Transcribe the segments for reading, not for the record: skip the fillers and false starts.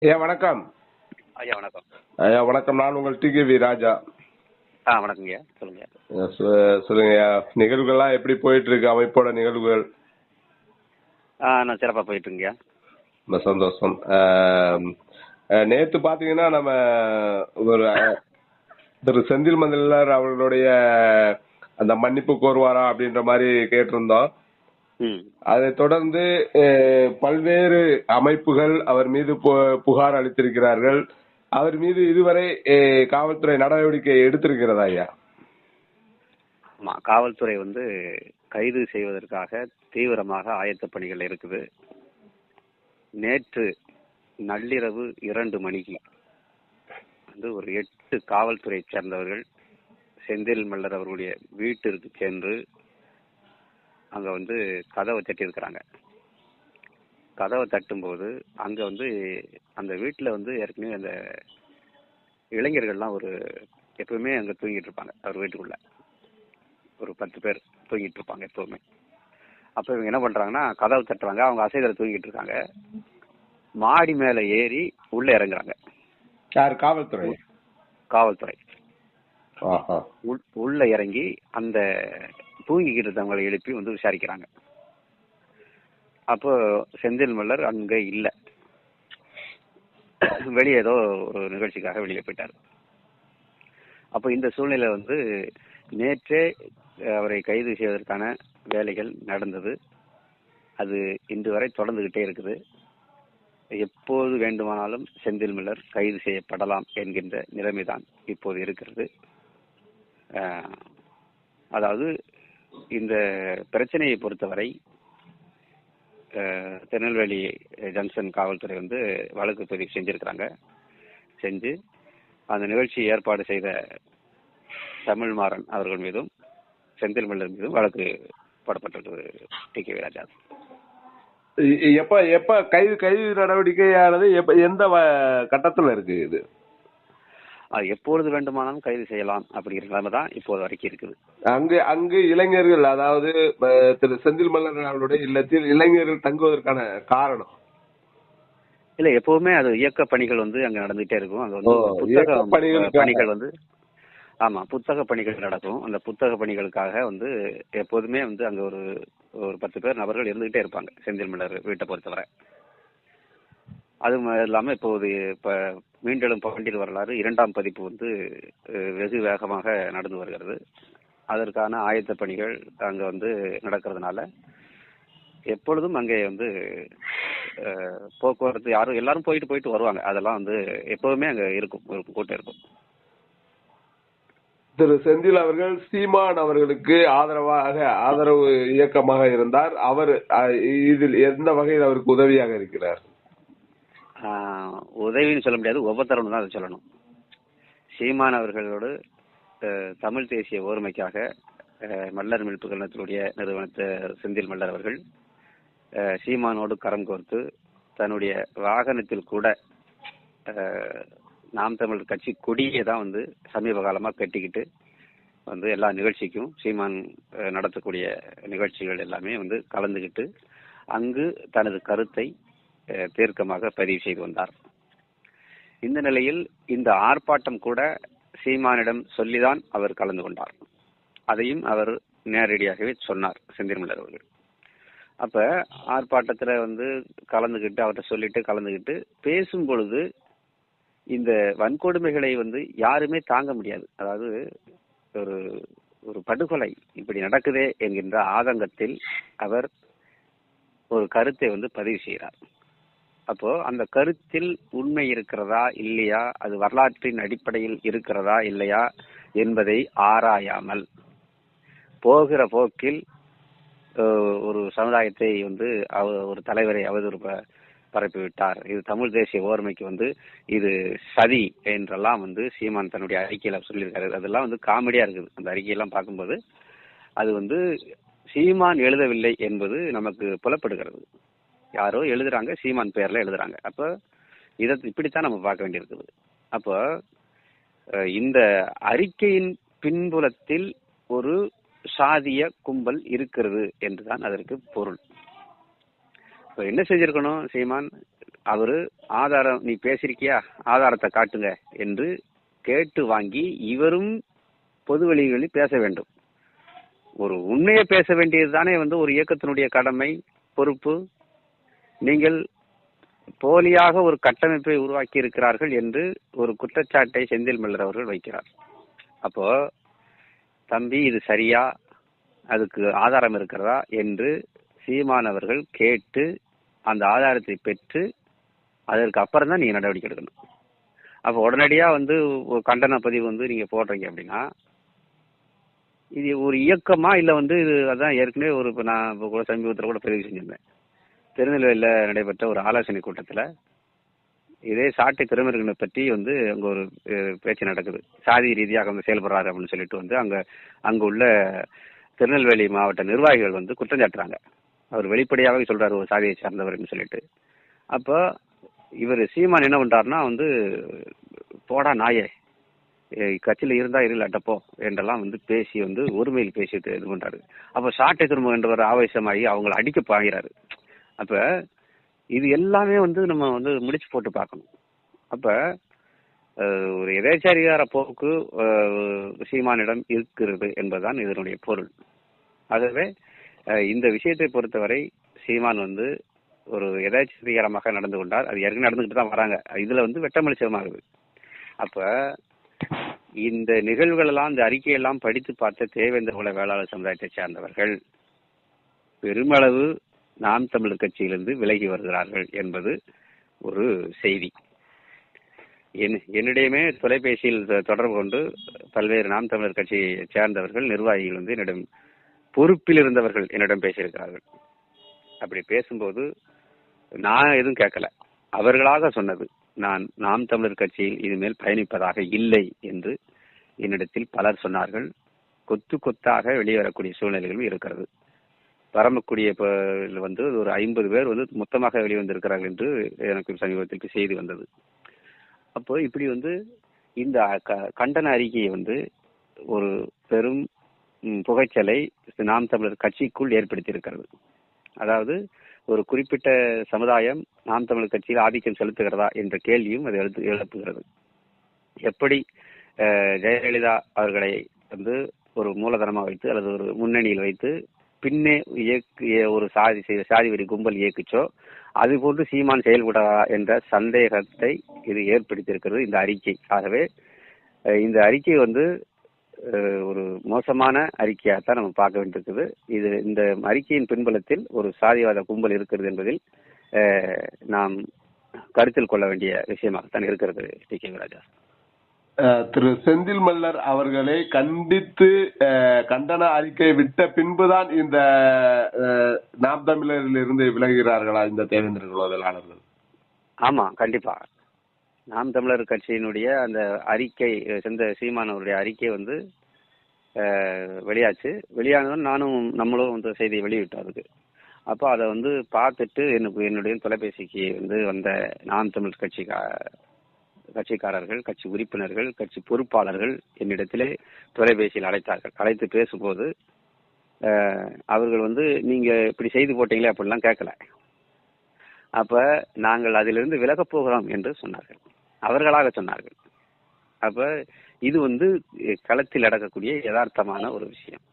ஐயா வணக்கம். ஐயா வணக்கம். ஐயா வணக்கம். நான் உங்கள் டிகேவி ராஜா. வணக்கங்கய்யா, சொல்லுங்க. சொல்லுங்கய்யா, நிகழ்வுகள்லாம் எப்படி போயிட்டு இருக்கு? அமைப்போட நிகழ்வுகள் நான் சிறப்பாக போயிட்டு இருக்கேங்க. ரொம்ப சந்தோஷம். நேற்று பாத்தீங்கன்னா நம்ம ஒரு திரு செந்தில் மல்லர் அவர்களுடைய அந்த மன்னிப்பு கோருவாரா அப்படின்ற மாதிரி கேட்டிருந்தோம். அதை தொடர்ந்து பல்வேறு அமைப்புகள் அவர் மீது புகார் அளித்திருக்கிறார்கள். அவர் மீது இதுவரை காவல்துறை நடவடிக்கை எடுத்திருக்கிறதா ஐயா? காவல்துறை கைது செய்வதற்காக தீவிரமாக ஆயத்த பணிகள் இருக்குது. நேற்று நள்ளிரவு 2 மணிக்கு ஒரு 8 காவல்துறை சேர்ந்தவர்கள் செந்தில் மல்லர் அவர்களுடைய வீட்டிற்கு சென்று அங்க கதவை தட்டியிருக்கிறாங்க. கதவை தட்டும்போது அங்க அந்த வீட்டுல ஏற்கனவே அந்த இளைஞர்கள்லாம் எப்பவுமே அங்க தூங்கிட்டு இருப்பாங்க. அவர் வீட்டுக்குள்ள ஒரு 10 பேர் தூங்கிட்டு இருப்பாங்க எப்பவுமே. அப்ப இவங்க என்ன பண்றாங்கன்னா, கதவு தட்டுறாங்க. அவங்க அசைதல தூங்கிட்டு இருக்காங்க. மாடி மேல ஏறி உள்ள இறங்குறாங்க. யார்? காவல்துறை. காவல்துறை உள்ள இறங்கி அந்த தூங்கிக்கிட்டு இருந்தவங்களை எழுப்பி விசாரிக்கிறாங்க. அப்போ செந்தில் மல்லர் அங்க இல்ல, வெளியே ஏதோ ஒரு நிகழ்ச்சிக்காக வெளியே போயிட்டார். அப்போ இந்த சூழ்நிலை நேற்றே அவரை கைது செய்வதற்கான வேலைகள் நடந்தது. அது இன்று வரை தொடர்ந்துகிட்டே இருக்குது. எப்போது வேண்டுமானாலும் செந்தில் மல்லர் கைது செய்யப்படலாம் என்கின்ற நிலைமைதான் இப்போது இருக்கிறது. அதாவது இந்த பிரச்சனையை பொறுத்தவரை திருநெல்வேலி ஜங்ஷன் காவல்துறை வழக்கு பதிவு செஞ்சிருக்கிறாங்க. செஞ்சு அந்த நிகழ்ச்சி ஏற்பாடு செய்த தமிழ்மாறன் அவர்கள் மீதும் செந்தில் மல்லர் மீதும் வழக்கு போடப்பட்டிருக்கிறது. டிகேவி ராஜா. எப்ப கைது நடவடிக்கையானது எந்த கட்டத்துல இருக்கு? இது எப்பொழுது வேண்டுமானாலும் கைது செய்யலாம் அப்படிங்கிற நிலைமை தான் இப்போது வரைக்கும் இருக்குது. அங்கு இளைஞர்கள், அதாவது திரு செந்தில் மல்லர் அவருடைய இல்லத்தில் இளைஞர்கள் தங்குவதற்கான காரணம் இல்ல, எப்பவுமே அது இயக்க பணிகள் அங்க நடந்துகிட்டே இருக்கும். அங்க புத்தக பணிகள் ஆமா, புத்தக பணிகள் நடக்கும். அந்த புத்தக பணிகளுக்காக எப்போதுமே அங்க ஒரு 10 பேர் நபர்கள் இருந்துகிட்டே இருப்பாங்க செந்தில் மல்லர் வீட்டை பொறுத்தவரை. அது இல்லாம இப்ப மீண்டெழும் பாண்டியர் வரலாறு 2ஆம் பதிப்பு வெகு வேகமாக நடந்து வருகிறது. அதற்கான ஆயத்த பணிகள் அங்க நடக்கிறதுனால எப்பொழுதும் அங்கே போக்குவரத்து எல்லாரும் போயிட்டு வருவாங்க. அதெல்லாம் எப்பவுமே அங்க இருக்கும், கூட்டம் இருக்கும். திரு செந்தில் அவர்கள் சீமான் அவர்களுக்கு ஆதரவு இயக்கமாக இருந்தார். அவர் இதில் எந்த வகையில் அவருக்கு உதவியாக இருக்கிறார்? உதவின்னு சொல்ல முடியாது, ஒவ்வொருத்தரும் தான் அதை சொல்லணும். சீமான் அவர்களோடு தமிழ் தேசிய ஒருமைக்காக மல்லர் மீட்பு கழகத்தினுடைய நிறுவனத்தை செந்தில் மல்லர் அவர்கள் சீமானோடு கரம் கோர்த்து தன்னுடைய வாகனத்தில் கூட நாம் தமிழர் கட்சி கொடியை தான் சமீப காலமா கட்டிக்கிட்டு எல்லா நிகழ்ச்சிக்கும் சீமான் நடத்தக்கூடிய நிகழ்ச்சிகள் எல்லாமே கலந்துகிட்டு அங்கு தனது கருத்தை தீர்க்கமாக பதிவு செய்து வந்தார். இந்த நிலையில் இந்த ஆர்ப்பாட்டம் கூட சீமானிடம் சொல்லிதான் அவர் கலந்து கொண்டார். அதையும் அவர் நேரடியாகவே சொன்னார் செந்தில் மல்லர் அவர்கள். அப்ப ஆர்ப்பாட்டத்துல கலந்துகிட்டு அவர்கிட்ட சொல்லிட்டு கலந்துகிட்டு பேசும் பொழுது இந்த வன்கொடுமைகளை யாருமே தாங்க முடியாது. அதாவது ஒரு படுகொலை இப்படி நடக்குதே என்கின்ற ஆதங்கத்தில் அவர் ஒரு கருத்தை பதிவு செய்கிறார். அப்போ அந்த கருத்தில் உண்மை இருக்கிறதா இல்லையா, அது வரலாற்றின் அடிப்படையில் இருக்கிறதா இல்லையா என்பதை ஆராயாமல் போகிற போக்கில் ஒரு சமுதாயத்தை ஒரு தலைவரை அவதூறு பரப்பிவிட்டார், இது தமிழ் தேசிய ஓர்மைக்கு இது சதி என்றெல்லாம் சீமான் தன்னுடைய அறிக்கையில சொல்லியிருக்காரு. அதெல்லாம் காமெடியா இருக்குது. அந்த அறிக்கையெல்லாம் பார்க்கும்போது அது சீமான் எழுதவில்லை என்பது நமக்கு புலப்படுகிறது. யாரோ எழுதுறாங்க, சீமான் பேர்ல எழுதுறாங்க. அப்ப இதை இப்படித்தான் நம்ம பார்க்க வேண்டியிருக்குது. அப்போ இந்த அறிக்கையின் பின்புலத்தில் ஒரு சாதிய கும்பல் இருக்கிறது என்றுதான் அதற்கு பொருள். என்ன செஞ்சிருக்கணும்? சீமான் அவரு ஆதாரம், நீ பேசியிருக்கியா, ஆதாரத்தை காட்டுங்க என்று கேட்டு வாங்கி இவரும் பொது வெளிகளில் பேச வேண்டும். ஒரு உண்மையை பேச வேண்டியது தானே ஒரு இயக்கத்தினுடைய கடமை, பொறுப்பு. நீங்கள் போலியாக ஒரு கட்டமைப்பை உருவாக்கி இருக்கிறார்கள் என்று ஒரு குற்றச்சாட்டை செந்தில் மல்லர் அவர்கள் வைக்கிறார். அப்போ தம்பி இது சரியா, அதுக்கு ஆதாரம் இருக்கிறதா என்று சீமான் அவர்கள் கேட்டு அந்த ஆதாரத்தை பெற்று அதற்கு அப்புறம் தான் நீங்க நடவடிக்கை எடுக்கணும். அப்போ உடனடியா ஒரு கண்டன பதிவு நீங்க போடுறீங்க அப்படின்னா இது ஒரு இயக்கமா இல்ல இது அதான் ஏற்கனவே இப்போ நான் இப்போ கூட சமீபத்தில் கூட பதிவு செஞ்சிருந்தேன். திருநெல்வேலியில் நடைபெற்ற ஒரு ஆலோசனை கூட்டத்தில் இதே சாட்டை திறமைகளை பற்றி அங்கே ஒரு பேச்சு நடக்குது. சாதி ரீதியாக செயல்படுறாரு அப்படின்னு சொல்லிட்டு அங்க உள்ள திருநெல்வேலி மாவட்ட நிர்வாகிகள் குற்றம் சாட்டுறாங்க. அவர் வெளிப்படையாகவே சொல்றாரு ஒரு சாதியை சார்ந்தவர்னு சொல்லிட்டு. அப்போ இவர் சீமான் என்ன பண்றாருன்னா போடா நாயே, கட்சியில் இருந்தா இல்லாட்டப்போ என்றெல்லாம் பேசி ஒருமையில் பேசிட்டு இது பண்றாரு. அப்போ சாட்டை திரும்ப என்றவர் ஆவேசமாகி அவங்களை அடிக்க பாங்கிறாரு. அப்ப இது எல்லாமே நம்ம முடிச்சு போட்டு பார்க்கணும். அப்ப ஒரு எதேச்சாதிகார போக்கு சீமானிடம் இருக்கிறது என்பதுதான் இதனுடைய பொருள். ஆகவே இந்த விஷயத்தை பொறுத்தவரை சீமான் ஒரு எதேச்சாதிகாரமாக நடந்து கொண்டார். அது ஏற்கனவே நடந்துகிட்டு தான் வராங்க. இதுல வெட்டமளிச்சமாகுது. அப்ப இந்த நிகழ்வுகள் எல்லாம், இந்த அறிக்கையெல்லாம் படித்து பார்த்த தேவேந்திர குல வேளாளர் சமுதாயத்தை சார்ந்தவர்கள் பெருமளவு நாம் தமிழர் கட்சியிலிருந்து விலகி வருகிறார்கள் என்பது ஒரு செய்தி. என்னிடையுமே தொலைபேசியில் தொடர்பு கொண்டு பல்வேறு நாம் தமிழர் கட்சியை சேர்ந்தவர்கள், நிர்வாகிகள் என்னிடம், பொறுப்பில் இருந்தவர்கள் என்னிடம் பேசியிருக்கிறார்கள். அப்படி பேசும்போது நான் எதுவும் கேட்கல, அவர்களாக சொன்னது, நான் நாம் தமிழர் கட்சியில் இனிமேல் பயணிப்பதாக இல்லை என்று என்னிடத்தில் பலர் சொன்னார்கள். கொத்து கொத்தாக வெளிவரக்கூடிய சூழ்நிலைகளும் இருக்கிறது. பரமக்குடிய ஒரு 50 பேர் மொத்தமாக வெளிவந்திருக்கிறார்கள் என்று எனக்கு சமீபத்திற்கு செய்தி வந்தது. அப்போ இப்படி இந்த கண்டன அறிக்கையை ஒரு பெரும் புகைச்சலை நாம் தமிழர் கட்சிக்குள் ஏற்படுத்தி இருக்கிறது. அதாவது ஒரு குறிப்பிட்ட சமுதாயம் நாம் தமிழர் கட்சியில் ஆதிக்கம் செலுத்துகிறதா என்ற கேள்வியும் அது எழுப்புகிறது. எப்படி ஜெயலலிதா அவர்களை ஒரு மூலதனமாக வைத்து அல்லது ஒரு முன்னணியில் வைத்து பின்னே ஒரு சாதி வெறி கும்பல் இயக்குச்சோ அது போன்று சீமான் செயல்படுறா என்ற சந்தேகத்தை இது ஏற்படுத்தியிருக்கிறது இந்த அறிக்கை. ஆகவே இந்த அறிக்கை ஒரு மோசமான அறிக்கையாகத்தான் நம்ம பார்க்க வேண்டியிருக்குது. இது இந்த அறிக்கையின் பின்புலத்தில் ஒரு சாதிவாத கும்பல் இருக்கிறது என்பதில் நாம் கருத்தில் கொள்ள வேண்டிய விஷயமாகத்தான் இருக்கிறது. டி கே ராஜா, திரு செந்தில் மல்லர் அவர்களை கண்டித்து கண்டன அறிக்கை விட்ட பின்புதான் இந்த நாம் தமிழரில் இருந்து விலகுகிறார்களா இந்த தேவேந்திர குல வேளாளர்கள்? ஆமா, கண்டிப்பா. நாம் தமிழர் கட்சியினுடைய அந்த அறிக்கை, சீமான் அவருடைய அறிக்கை வெளியாச்சு. வெளியானதும் நானும் நம்மளும் செய்தியை வெளியிட்டோம். அதுக்கு அப்போ அதை பார்த்துட்டு என்னுடைய தொலைபேசிக்கு வந்த நாம் தமிழர் கட்சிக்காரர்கள், கட்சி உறுப்பினர்கள், கட்சி பொறுப்பாளர்கள் என்னிடத்திலே தொலைபேசியில் அழைத்தார்கள். அழைத்து பேசும்போது அவர்கள் நீங்க இப்படி செய்து போட்டீங்களே அப்படிலாம் கேட்கல. அப்ப நாங்கள் அதிலிருந்து விலகப் போகிறோம் என்று சொன்னார்கள், அவர்களாக சொன்னார்கள். அப்ப இது களத்தில் நடக்கக்கூடிய யதார்த்தமான ஒரு விஷயம்.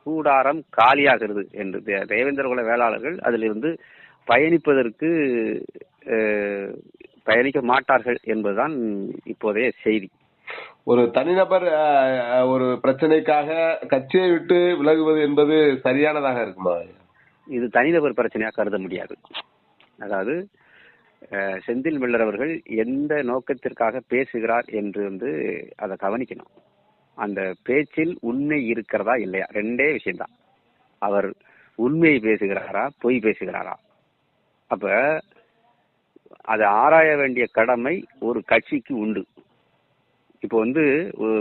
கூடாரம் காலியாகிறது என்று தேவேந்திர குல வேளாளர்கள் அதிலிருந்து பயணிப்பதற்கு பயணிக்க மாட்டார்கள் என்பதுதான் இப்போதைய செய்தி. ஒரு தனிநபர் ஒரு பிரச்சனைக்காக கட்சியை விட்டு விலகுவது என்பது சரியானதாக இருக்குமா? இது தனிநபர் பிரச்சனையாக கருத முடியாது. அதாவது செந்தில் மல்லர் அவர்கள் எந்த நோக்கத்திற்காக பேசுகிறார் என்று அதை கவனிக்கணும். அந்த பேச்சில் உண்மை இருக்கிறதா இல்லையா, ரெண்டே விஷயம்தான். அவர் உண்மையை பேசுகிறாரா, பொய் பேசுகிறாரா? அப்ப அதை ஆராய வேண்டிய கடமை ஒரு கட்சிக்கு உண்டு. இப்போ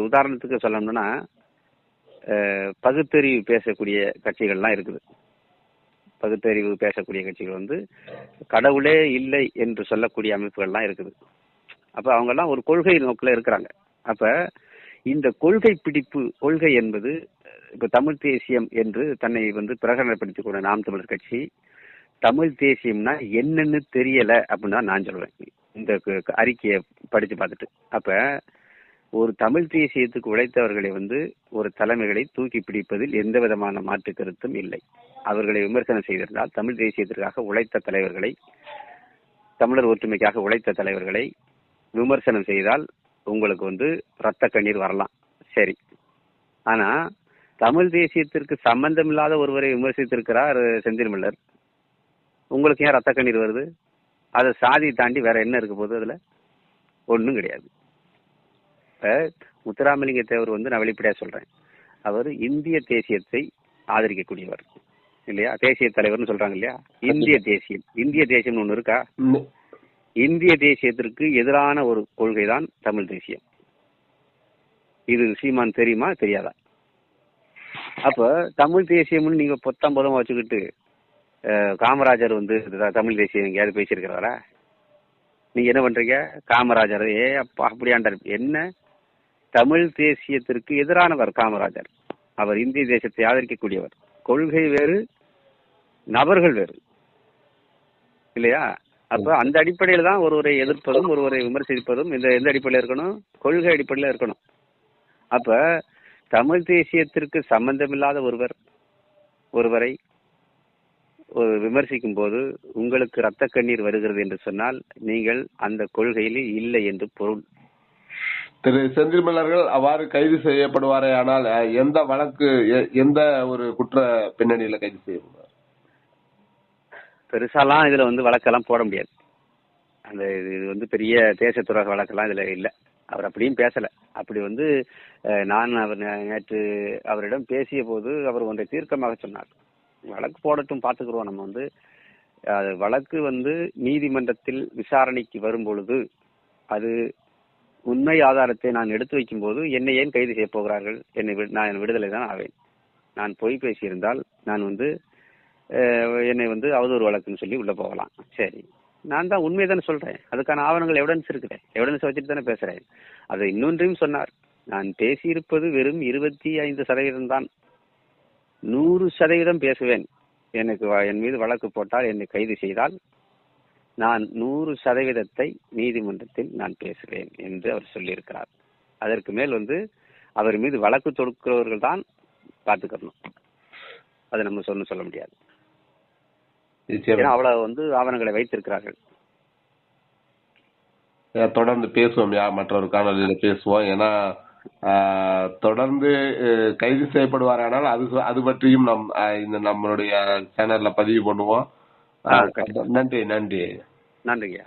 உதாரணத்துக்கு சொல்லணும்னா பகுத்தறிவு பேசக்கூடிய கட்சிகள்லாம் இருக்குது. பகுத்தறிவு பேசக்கூடிய கட்சிகள் கடவுளே இல்லை என்று சொல்லக்கூடிய அமைப்புகள்லாம் இருக்குது. அப்ப அவங்க எல்லாம் ஒரு கொள்கை நோக்கில் இருக்கிறாங்க. அப்ப இந்த கொள்கை பிடிப்பு, கொள்கை என்பது இப்ப தமிழ் தேசியம் என்று தன்னை பிரகடனப்படுத்திக் கொண்ட நாம் தமிழர் கட்சி தமிழ் தேசியம்னா என்னன்னு தெரியல அப்படின்னு தான் நான் சொல்லுவேன். இந்த அறிக்கையை படிச்சு பார்த்துட்டு அப்ப ஒரு தமிழ் தேசியத்துக்கு உழைத்தவர்களை ஒரு தலைமைகளை தூக்கி பிடிப்பதில் எந்த விதமான மாற்று கருத்தும் இல்லை. அவர்களை விமர்சனம் செய்திருந்தால் தமிழ் தேசியத்திற்காக உழைத்த தலைவர்களை, தமிழர் ஒற்றுமைக்காக உழைத்த தலைவர்களை விமர்சனம் செய்தால் உங்களுக்கு ரத்த கண்ணீர் வரலாம், சரி. ஆனா தமிழ் தேசியத்திற்கு சம்பந்தம் இல்லாத ஒருவரை விமர்சித்திருக்கிறார் செந்தில் மல்லர். உங்களுக்கு ஏன் ரத்த கண்ணீர் வருது? அதை சாதி தாண்டி வேற என்ன இருக்க போகுது? அதுல ஒன்றும் கிடையாது. இப்ப முத்துராமலிங்க தேவர் நான் வெளிப்படையா சொல்றேன், அவர் இந்திய தேசியத்தை ஆதரிக்கக்கூடியவர் இல்லையா? தேசிய தலைவர்னு சொல்றாங்க இல்லையா? இந்திய தேசியம் ஒண்ணு இருக்கா? இந்திய தேசியத்திற்கு எதிரான ஒரு கொள்கை தான் தமிழ் தேசியம். இது சீமான் தெரியுமா தெரியாதா? அப்ப தமிழ் தேசியம்னு நீங்க பொத்தம்பதமா வச்சுக்கிட்டு காமராஜர் தமிழ் தேசியம் எங்கேயாவது பேசியிருக்கிறாரா? நீங்க என்ன பண்றீங்க? காமராஜர் அப்பா அப்படியாண்டார். என்ன தமிழ் தேசியத்திற்கு எதிரானவர் காமராஜர். அவர் இந்திய தேசத்தை ஆதரிக்கக்கூடியவர். கொள்கை வேறு, நபர்கள் வேறு இல்லையா? அப்ப அந்த அடிப்படையில தான் ஒருவரை எதிர்ப்பதும் ஒருவரை விமர்சிப்பதும் எந்த அடிப்படையில இருக்கணும்? கொள்கை அடிப்படையில இருக்கணும். அப்ப தமிழ் தேசியத்திற்கு சம்பந்தமில்லாத ஒருவரை விமர்சிக்கும் போது உங்களுக்கு ரத்த கண்ணீர் வருகிறது என்று சொன்னால் நீங்கள் அந்த கொள்கையில் இல்லை என்று பொருள். திரு செந்தில் மல்லர்கள் அவ்வாறு கைது செய்யப்படுவாரே ஆனால் எந்த வழக்கு, எந்த ஒரு குற்ற பின்னணியில கைது செய்யப்படுவார்? பெருசாலாம் இதுல வழக்கெல்லாம் போட முடியாது. அந்த இது பெரிய தேச துரோக வழக்கெல்லாம் இதுல இல்லை. அவர் அப்படியும் பேசல. அப்படி நான் அவர் நேற்று அவரிடம் பேசிய போது அவர் ஒன்றை தீர்க்கமாக சொன்னார். வழக்கு போடட்டும், பார்த்துக்கிறோம். நம்ம வழக்கு நீதிமன்றத்தில் விசாரணைக்கு வரும் பொழுது அது உண்மை ஆதாரத்தை நான் எடுத்து வைக்கும் போது என்னை ஏன் கைது செய்ய போகிறார்கள்? நான் விடுதலை தான் ஆவேன். நான் பொய் பேசியிருந்தால் நான் என்னை அவதூறு வழக்குன்னு சொல்லி உள்ள போகலாம். சரி, நான் தான் உண்மையை தானே சொல்றேன். அதுக்கான ஆவணங்கள் எவிடன்ஸ் இருக்கிறேன். எவிடன்ஸ் வச்சுட்டு தானே பேசுறேன். அதை இன்னொன்றையும் சொன்னார். நான் பேசியிருப்பது வெறும் 25% தான். 100% பேசுவேன். என் மீது வழக்கு போட்டால், என்னை கைது செய்தால் நான் 100% நீதிமன்றத்தில் நான் பேசுவேன் என்று அவர் சொல்லியிருக்கிறார். அதற்கு மேல் அவர் மீது வழக்கு தொடுக்கிறவர்கள் தான் பார்த்துக்கணும். அதை நம்ம சொல்ல முடியாது. அவ்வளவு ஆவணங்களை வைத்திருக்கிறார்கள். தொடர்ந்து பேசுவோம், மற்றொரு காணொலியில பேசுவோம். ஏன்னா தொடர்ந்து கைது செய்யப்படுவாரானால் அது பற்றியும் நம்மளுடைய சேனல்ல பதிவு பண்ணுவோம். நன்றி. நன்றிங்க.